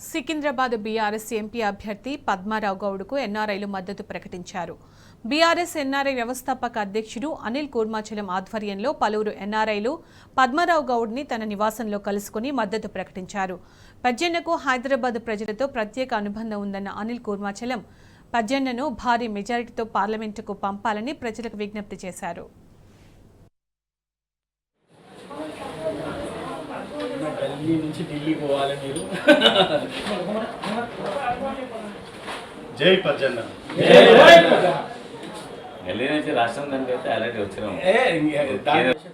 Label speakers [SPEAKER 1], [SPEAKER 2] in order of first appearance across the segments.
[SPEAKER 1] Secunderabad BRS MP అభ్యర్థి పద్మారావు గౌడ్కు ఎన్ఆర్ఐలు మద్దతు ప్రకటించారు. బీఆర్ఎస్ ఎన్ఆర్ఐ వ్యవస్థాపక అధ్యక్షుడు అనిల్ కూర్మాచలం ఆధ్వర్యంలో పలువురు ఎన్ఆర్ఐలు పద్మారావు గౌడ్ని తన నివాసంలో కలుసుకుని మద్దతు ప్రకటించారు. పజ్జన్నకు హైదరాబాద్ ప్రజలతో ప్రత్యేక అనుబంధం ఉందన్న అనిల్ కూర్మాచలం పజ్జన్నను భారీ మెజారిటీతో పార్లమెంటుకు పంపాలని ప్రజలకు విజ్ఞప్తి చేశారు.
[SPEAKER 2] ఢిల్లీ నుంచి ఢిల్లీ పోవాలి మీరు.
[SPEAKER 3] జై పజ్జన్న.
[SPEAKER 4] ఢిల్లీ నుంచి రాష్ట్రం దానికి అయితే ఆల్రెడీ వచ్చినాము.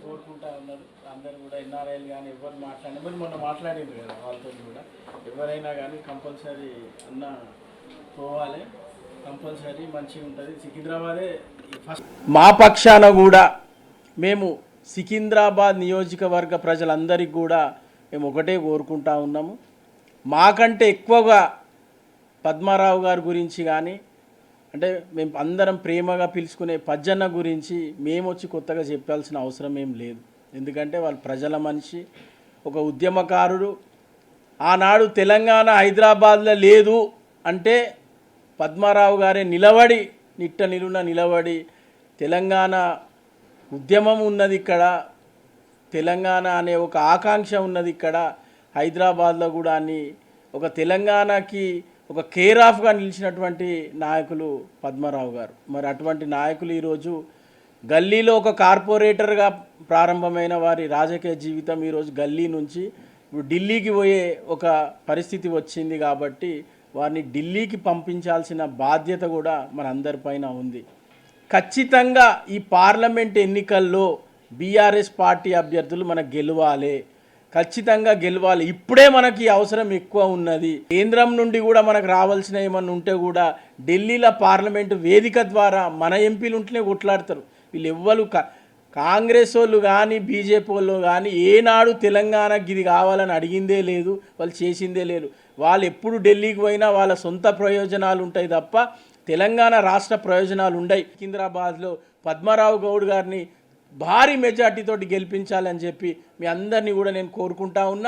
[SPEAKER 2] కోరుకుంటా ఉన్నారు అందరు కూడా, ఎన్ఆర్ఐలు కానీ ఎవరు మాట్లాడినా మరి మొన్న మాట్లాడింది కదా వాళ్ళతో కూడా, ఎవరైనా కానీ కంపల్సరీ అన్న పోవాలి, కంపల్సరీ మంచిగా ఉంటుంది. సికింద్రాబాదే ఫస్ట్. మా పక్షాన కూడా మేము సికింద్రాబాద్ నియోజకవర్గ ప్రజలందరికీ కూడా మేము ఒకటే కోరుకుంటా ఉన్నాము. మాకంటే ఎక్కువగా పద్మారావు గారి గురించి కానీ, అంటే మేము అందరం ప్రేమగా పిలుచుకునే పజ్జన్న గురించి మేము వచ్చి కొత్తగా చెప్పాల్సిన అవసరం ఏం లేదు. ఎందుకంటే వాళ్ళు ప్రజల మనిషి, ఒక ఉద్యమకారుడు. ఆనాడు తెలంగాణ హైదరాబాద్లో లేదు అంటే పద్మారావు గారే నిలబడి నిట్ట నిలున నిలబడి తెలంగాణ ఉద్యమం ఉన్నది ఇక్కడ, తెలంగాణ అనే ఒక ఆకాంక్ష ఉన్నది ఇక్కడ హైదరాబాద్లో కూడా అని ఒక తెలంగాణకి ఒక కేర్ ఆఫ్గా నిలిచినటువంటి నాయకులు పద్మారావు గారు. మరి అటువంటి నాయకులు ఈరోజు గల్లీలో ఒక కార్పొరేటర్గా ప్రారంభమైన వారి రాజకీయ జీవితం ఈరోజు గల్లీ నుంచి ఇప్పుడు ఢిల్లీకి పోయే ఒక పరిస్థితి వచ్చింది. కాబట్టి వారిని ఢిల్లీకి పంపించాల్సిన బాధ్యత కూడా మనందరిపైన ఉంది. ఖచ్చితంగా ఈ పార్లమెంట్ ఎన్నికల్లో బీఆర్ఎస్ పార్టీ అభ్యర్థులు మనకు గెలవాలి, ఖచ్చితంగా గెలవాలి. ఇప్పుడే మనకి అవసరం ఎక్కువ ఉన్నది. కేంద్రం నుండి కూడా మనకు రావాల్సిన ఏమన్నా ఉంటే కూడా ఢిల్లీలో పార్లమెంటు వేదిక ద్వారా మన ఎంపీలు ఉంటేనే కొట్లాడతారు. వీళ్ళు ఎవ్వరు కాంగ్రెస్ వాళ్ళు కానీ బీజేపీ వాళ్ళు కానీ ఏనాడు తెలంగాణకి ఇది కావాలని అడిగిందే లేదు, వాళ్ళు చేసిందే లేదు. వాళ్ళు ఎప్పుడు ఢిల్లీకి పోయినా వాళ్ళ సొంత ప్రయోజనాలు ఉంటాయి తప్ప తెలంగాణ రాష్ట్ర ప్రయోజనాలు ఉండయి. సికింద్రాబాద్లో పద్మారావు గౌడ్ గారిని భారీ మెజార్టీతోటి గెలిపించాలని చెప్పి మీ అందరినీ కూడా నేను కోరుకుంటా ఉన్నా.